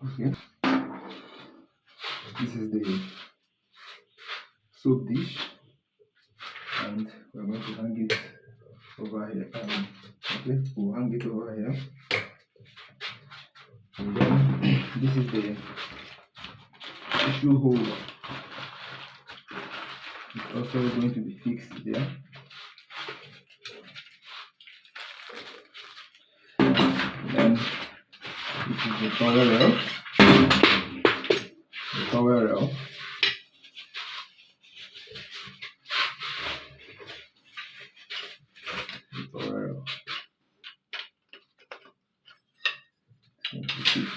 Okay, this is the soap dish, and we're going to hang it over here. Okay, we'll hang it over here, and then this is the tissue holder. It's also going to be fixed there. Then this is the towel rail. The towel rail. The towel rail.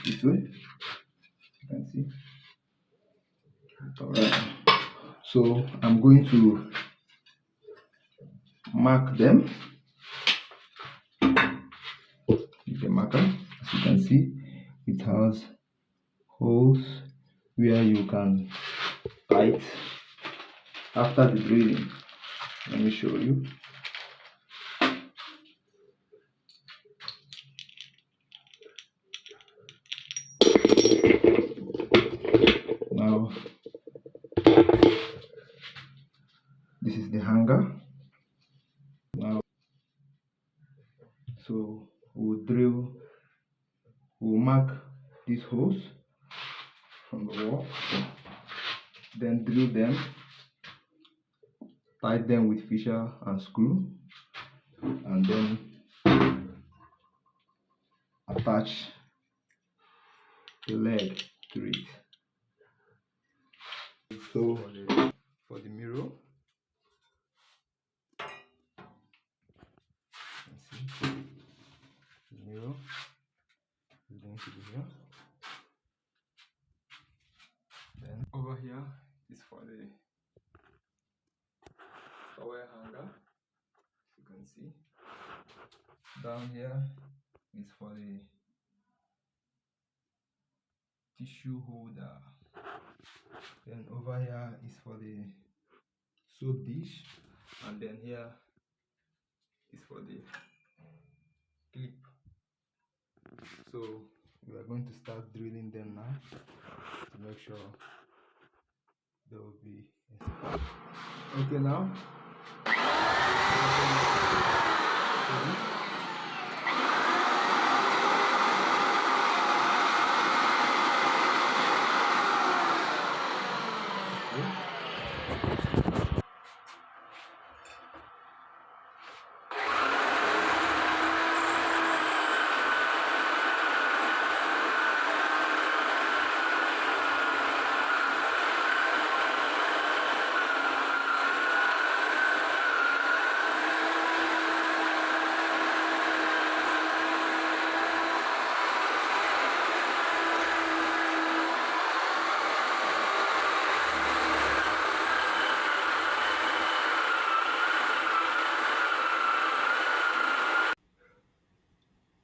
This way. You can see. Alright. So I'm going to mark them with a marker. As you can see, it has holes where you can bite after the drilling. Let me show you. Now this is the hanger. Now so we'll mark these holes from the wall, then drill them, tight them with fisher and screw, and then attach the leg to it. So for the mirror, see, the mirror is going to be here. Then over here is for the towel hanger. You can see down here is for the tissue holder. Then over here is for the soap dish, and then here is for the clip. So we are going to start drilling them now to make sure they will be okay now.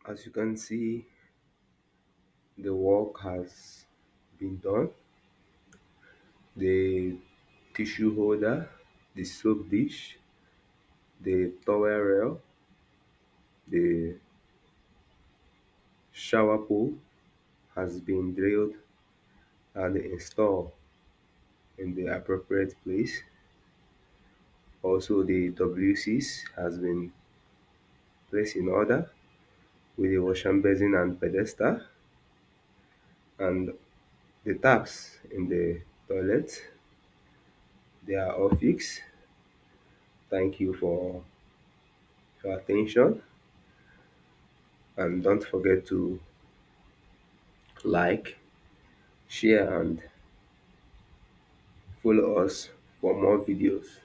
As you can see, the work has been done. The tissue holder, the soap dish, the towel rail, the shower pole has been drilled and installed in the appropriate place. Also, the WCs has been placed in order with the washing basin and pedestal, and the taps in the toilet, they are all fixed. Thank you for your attention, and don't forget to like, share, and follow us for more videos.